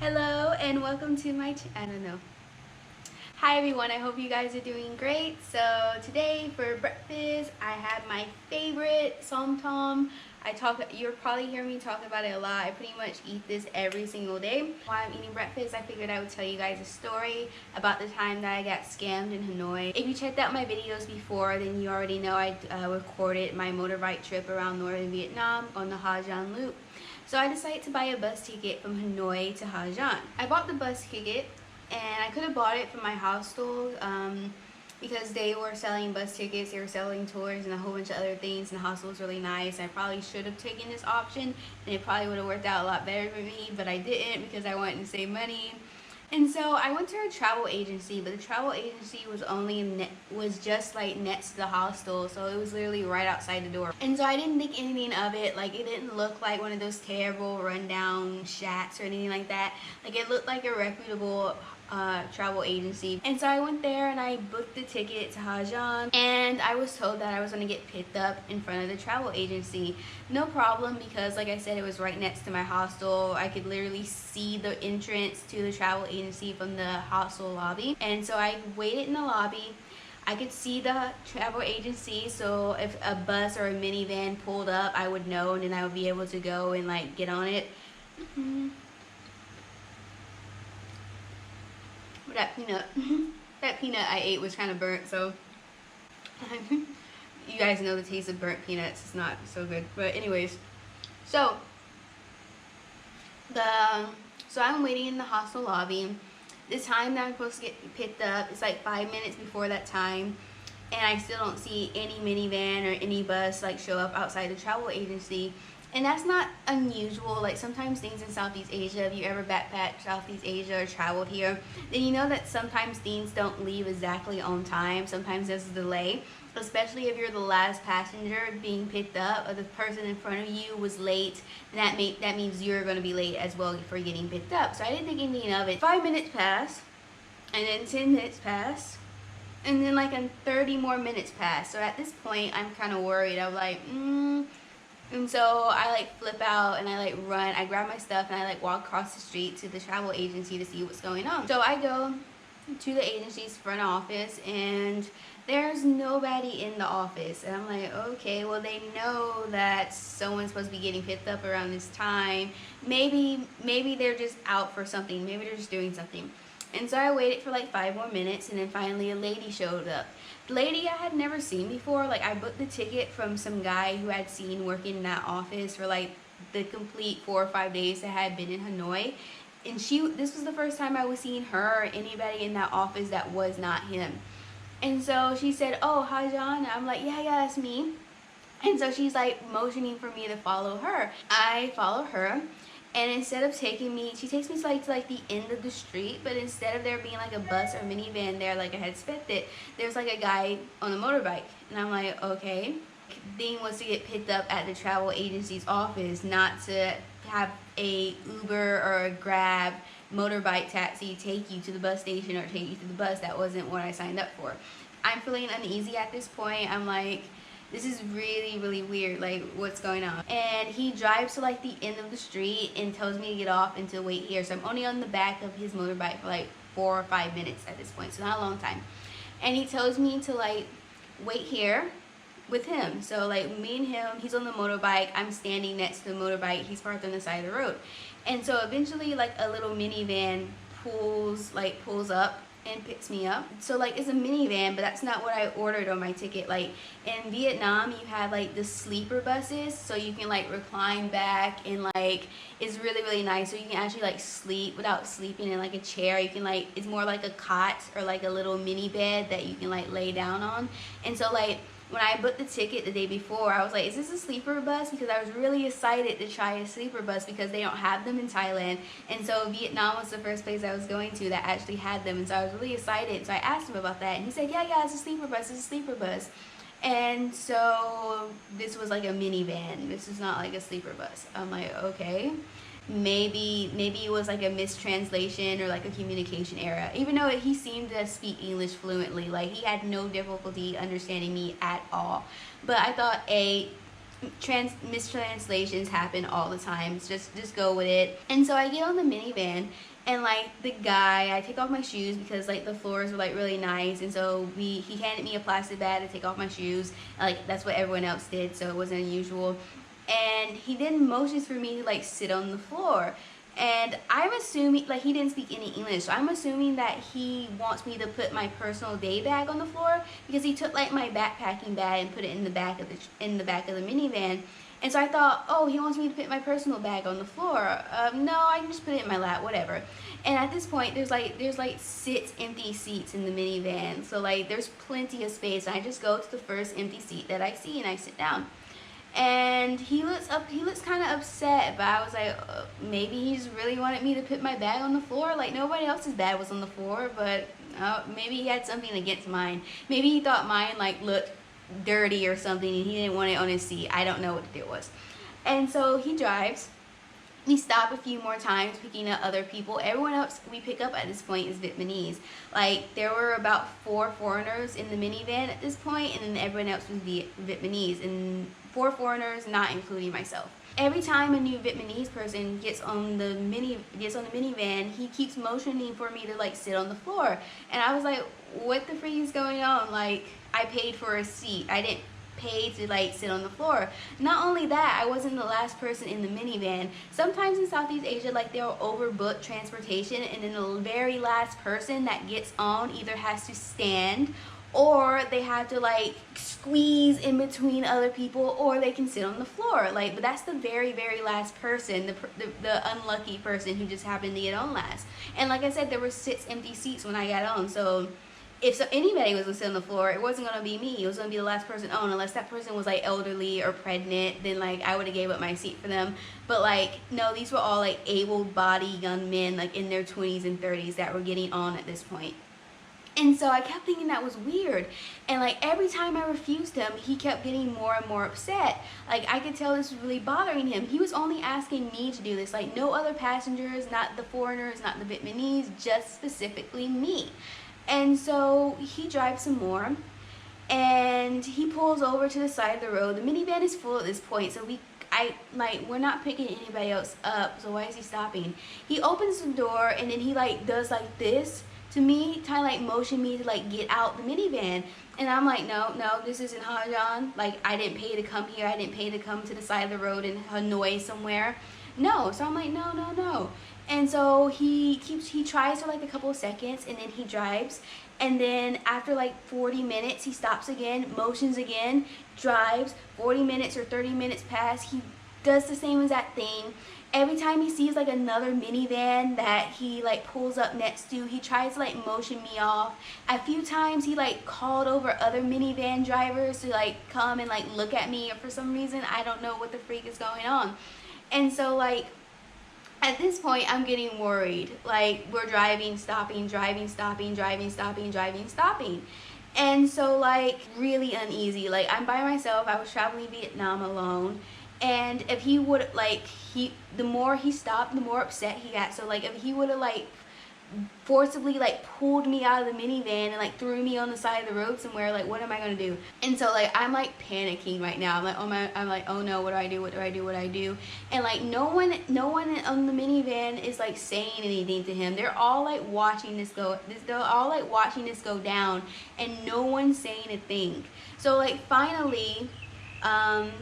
Hello and welcome to my I don't know. Hi everyone, I hope you guys are doing great. So today for breakfast, I have my favorite som-tom. You'll probably hear me talk about it a lot. I pretty much eat this every single day. While I'm eating breakfast, I figured I would tell you guys a story about the time that I got scammed in Hanoi. If you checked out my videos before, then you already know I recorded my motorbike trip around northern Vietnam on the Ha Giang Loop. So I decided to buy a bus ticket from Hanoi to Ha Giang. I bought the bus ticket and I could have bought it from my hostel because they were selling bus tickets, they were selling tours and a whole bunch of other things, and the hostel was really nice. I probably should have taken this option and it probably would have worked out a lot better for me, but I didn't because I wanted to save money. And so I went to a travel agency, but the travel agency was just like next to the hostel, so it was literally right outside the door. And so I didn't think anything of it. Like, it didn't look like one of those terrible rundown shacks or anything like that. Like, it looked like a reputable travel agency. And so I went there and I booked the ticket to Ha Giang, and I was told that I was going to get picked up in front of the travel agency. No problem, because like I said, it was right next to my hostel. I could literally see the entrance to the travel agency from the hostel lobby. And so I waited in the lobby. I could see the travel agency, so if a bus or a minivan pulled up, I would know, and then I would be able to go and like get on it. That peanut I ate was kind of burnt, so you guys know the taste of burnt peanuts. It's not so good. But anyways, so I'm waiting in the hostel lobby. The time that I'm supposed to get picked up, it's like 5 minutes before that time, and I still don't see any minivan or any bus like show up outside the travel agency. And that's not unusual. Like, sometimes things in Southeast Asia, if you ever backpacked Southeast Asia or traveled here, then you know that sometimes things don't leave exactly on time. Sometimes there's a delay, especially if you're the last passenger being picked up, or the person in front of you was late, and that means you're going to be late as well for getting picked up. So I didn't think anything of it. 5 minutes passed, and then 10 minutes passed, and then like 30 more minutes passed. So at this point, I'm kind of worried. I'm like, And so I like flip out and I like run. I grab my stuff and I like walk across the street to the travel agency to see what's going on. So I go to the agency's front office and there's nobody in the office. And I'm like, okay, well, they know that someone's supposed to be getting picked up around this time. Maybe they're just out for something. Maybe they're just doing something. And so I waited for like 5 more minutes, and then finally a lady showed up. The lady I had never seen before. Like, I booked the ticket from some guy who I'd seen working in that office for like the complete 4 or 5 days that I had been in Hanoi. And this was the first time I was seeing her or anybody in that office that was not him. And so she said, "Oh, hi, John." I'm like, yeah, that's me. And so she's like motioning for me to follow her. I follow her. And instead of taking me, she takes me to like the end of the street, but instead of there being like a bus or minivan there like I had expected, there's like a guy on a motorbike. And I'm like, okay. Thing was to get picked up at the travel agency's office, not to have a Uber or a Grab motorbike taxi take you to the bus station or take you to the bus. That wasn't what I signed up for. I'm feeling uneasy at this point. I'm like, this is really, really weird. Like, what's going on? And he drives to like the end of the street and tells me to get off and to wait here. So I'm only on the back of his motorbike for like 4 or 5 minutes at this point, so not a long time. And he tells me to like wait here with him. So like me and him, he's on the motorbike, I'm standing next to the motorbike, he's parked on the side of the road. And so eventually like a little minivan pulls up and picks me up. So like, it's a minivan, but that's not what I ordered on my ticket. Like, in Vietnam you have like the sleeper buses, so you can like recline back, and like it's really, really nice. So you can actually like sleep without sleeping in like a chair. You can like, it's more like a cot or like a little mini bed that you can like lay down on. And so like, when I booked the ticket the day before, I was like, is this a sleeper bus? Because I was really excited to try a sleeper bus because they don't have them in Thailand. And so Vietnam was the first place I was going to that actually had them. And so I was really excited. So I asked him about that. And he said, yeah, it's a sleeper bus. It's a sleeper bus. And so this was like a minivan. This is not like a sleeper bus. I'm like, okay. Maybe it was like a mistranslation or like a communication error, even though he seemed to speak English fluently. Like, he had no difficulty understanding me at all. But I thought, mistranslations happen all the time. Just go with it. And so I get on the minivan, and like the guy, I take off my shoes because like the floors were like really nice, and so he handed me a plastic bag to take off my shoes. Like that's what everyone else did, so it wasn't unusual. And he then motions for me to like sit on the floor. And I'm assuming, like, he didn't speak any English, so I'm assuming that he wants me to put my personal day bag on the floor, because he took like my backpacking bag and put it in the back of the minivan. And so I thought, oh, he wants me to put my personal bag on the floor. No, I can just put it in my lap, whatever. And at this point, there's like 6 empty seats in the minivan, so like there's plenty of space. And I just go to the first empty seat that I see and I sit down. And he looks kind of upset, but I was like, maybe he just really wanted me to put my bag on the floor. Like nobody else's bag was on the floor, but maybe he had something against mine. Maybe he thought mine like looked dirty or something, and he didn't want it on his seat. I don't know what the deal was. And so he drives. We stop a few more times picking up other people. Everyone else we pick up at this point is Vietnamese. Like there were about 4 foreigners in the minivan at this point, and then everyone else was Vietnamese, and 4 foreigners, not including myself. Every time a new Vietnamese person gets on the minivan, he keeps motioning for me to like sit on the floor. And I was like, what the freak is going on? Like I paid for a seat. I didn't pay to like sit on the floor. Not only that, I wasn't the last person in the minivan. Sometimes in Southeast Asia, like they'll overbook transportation, and then the very last person that gets on either has to stand, or they have to like squeeze in between other people, or they can sit on the floor. Like, but that's the very last person, the unlucky person who just happened to get on last. And like I said, there were 6 empty seats when I got on, so if anybody was gonna sit on the floor, it wasn't gonna be me. It was gonna be the last person on, unless that person was like elderly or pregnant. Then like I would have gave up my seat for them. But like no, these were all like able-bodied young men, like in their 20s and 30s, that were getting on at this point. And so I kept thinking that was weird. And like every time I refused him, he kept getting more and more upset. Like I could tell this was really bothering him. He was only asking me to do this, like no other passengers, not the foreigners, not the Vietnamese, just specifically me. And so he drives some more, and he pulls over to the side of the road. The minivan is full at this point, so we're not picking anybody else up, so why is he stopping? He opens the door, and then he like does like this to me, kind of like motion me to like get out the minivan. And I'm like, no, this isn't Ha Giang. Like I didn't pay to come here. I didn't pay to come to the side of the road in Hanoi somewhere. No. So I'm like, no. And so he tries for like a couple of seconds, and then he drives. And then after like 40 minutes, he stops again, motions again, drives. 40 minutes or 30 minutes pass. He does the same exact thing. Every time he sees like another minivan that he like pulls up next to, he tries to like motion me off. A few times he like called over other minivan drivers to like come and like look at me, or for some reason, I don't know what the freak is going on. And so like at this point, I'm getting worried. Like we're driving, stopping, driving, stopping, driving, stopping, driving, stopping. And so like really uneasy. Like I'm by myself. I was traveling Vietnam alone. And if he would like, the more he stopped, the more upset he got. So like if he would have like forcibly like pulled me out of the minivan and like threw me on the side of the road somewhere, like what am I gonna do? And so like I'm like panicking right now. I'm like oh no, what do I do? And like no one on the minivan is like saying anything to him. They're all like watching this go down, and no one's saying a thing. So like finally,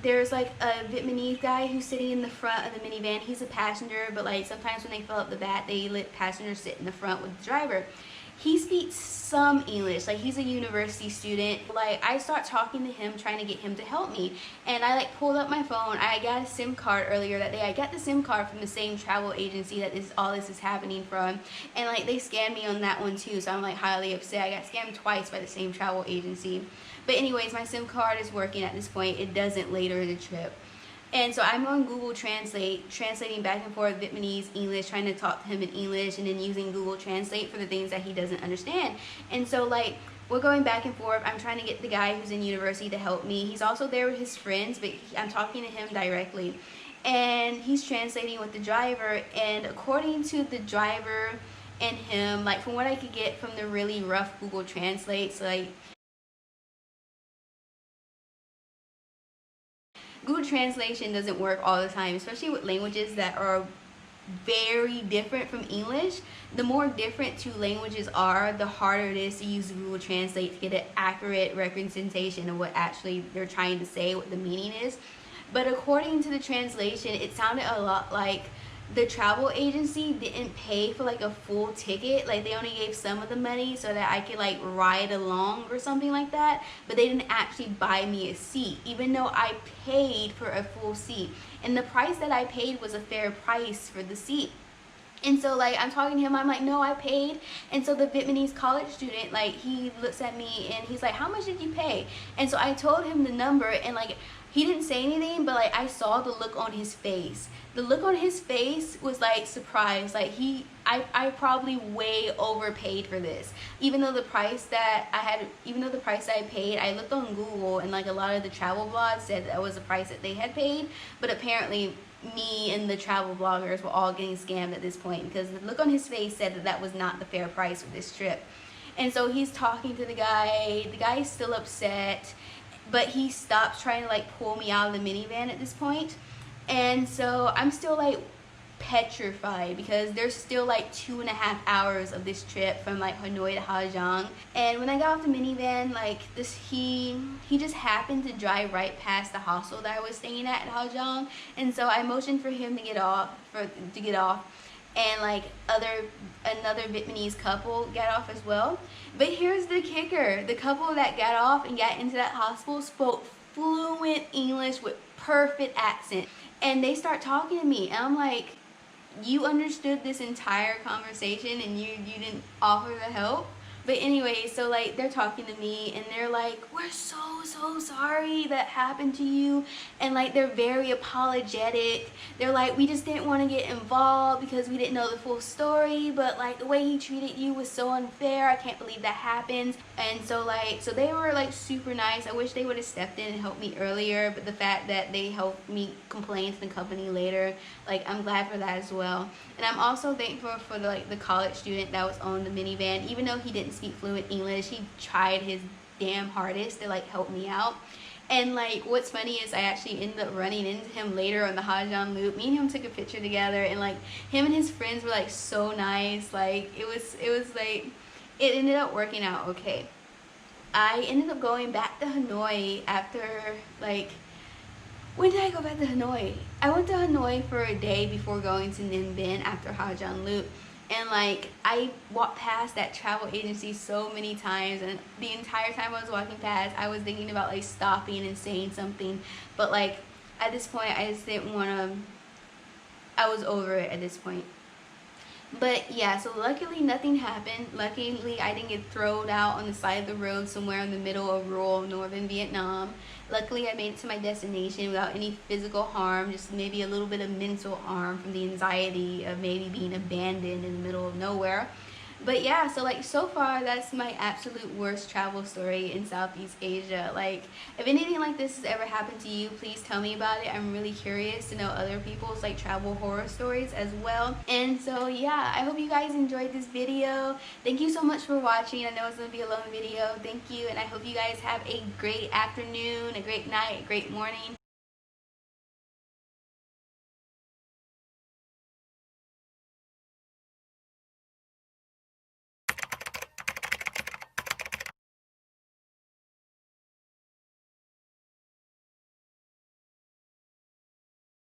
there's like a Vietnamese guy who's sitting in the front of the minivan. He's a passenger, but like sometimes when they fill up the vat, they let passengers sit in the front with the driver. He speaks some English, like he's a university student. Like I start talking to him, trying to get him to help me, and I like pulled up my phone. I got a SIM card earlier that day. I got the SIM card from the same travel agency that all this is happening from, and like they scammed me on that one too, so I'm like highly upset. I got scammed twice by the same travel agency. But anyways, my SIM card is working at this point. It doesn't later in the trip. And so I'm on Google Translate, translating back and forth Vietnamese, English, trying to talk to him in English, and then using Google Translate for the things that he doesn't understand. And so like we're going back and forth. I'm trying to get the guy who's in university to help me. He's also there with his friends, but I'm talking to him directly. And he's translating with the driver, and according to the driver and him, like from what I could get from the really rough Google Translates, like Google Translation doesn't work all the time, especially with languages that are very different from English. The more different two languages are, the harder it is to use Google Translate to get an accurate representation of what actually they're trying to say, what the meaning is. But according to the translation, it sounded a lot like the travel agency didn't pay for like a full ticket. Like they only gave some of the money so that I could like ride along or something like that, but they didn't actually buy me a seat, even though I paid for a full seat, and the price that I paid was a fair price for the seat. And so like I'm talking to him, I'm like, no, I paid. And so the Vietnamese college student, like, he looks at me and he's like, how much did you pay? And so I told him the number, and like he didn't say anything, but like I saw the look on his face. The look on his face was like surprise. Like I probably way overpaid for this. Even though the price that I paid, I looked on Google and like a lot of the travel blogs said that was the price that they had paid, but apparently me and the travel bloggers were all getting scammed at this point, because the look on his face said that that was not the fair price for this trip. And so he's talking to the guy is still upset, but he stops trying to like pull me out of the minivan at this point. And so I'm still like petrified, because there's still like 2.5 hours of this trip from like Hanoi to Ha Giang. And when I got off the minivan, like this, he just happened to drive right past the hostel that I was staying at Ha Giang. And so I motioned for him to get off, and like another Vietnamese couple got off as well. But here's the kicker: the couple that got off and got into that hostel spoke fluent English with perfect accent, and they start talking to me, and I'm like, you understood this entire conversation and you didn't offer the help? But anyway, so like they're talking to me and they're like, we're so sorry that happened to you, and like they're very apologetic. They're like, we just didn't want to get involved because we didn't know the full story, but like the way he treated you was so unfair. I can't believe that happened. And so they were like super nice. I wish they would have stepped in and helped me earlier, but the fact that they helped me complain to the company later, like I'm glad for that as well. And I'm also thankful for the college student that was on the minivan. Even though he didn't speak fluent English, he tried his damn hardest to like help me out. And like what's funny is I actually ended up running into him later on the Ha Giang loop. Me and him took a picture together, and like him and his friends were like so nice. Like it was like, it ended up working out okay. I ended up going back to Hanoi after like, when did I go back to Hanoi? I went to Hanoi for a day before going to Ninh Binh after Ha Giang loop. And like I walked past that travel agency so many times, and the entire time I was walking past, I was thinking about like stopping and saying something, but like at this point I just didn't want to. I was over it at this point. But yeah, so luckily nothing happened. Luckily I didn't get thrown out on the side of the road somewhere in the middle of rural northern Vietnam. Luckily I made it to my destination without any physical harm, just maybe a little bit of mental harm from the anxiety of maybe being abandoned in the middle of nowhere. But yeah, so like so far that's my absolute worst travel story in Southeast Asia. Like if anything like this has ever happened to you, please tell me about it. I'm really curious to know other people's like travel horror stories as well. And so yeah, I hope you guys enjoyed this video. Thank you so much for watching. I know it's gonna be a long video. Thank you, and I hope you guys have a great afternoon, a great night, a great morning,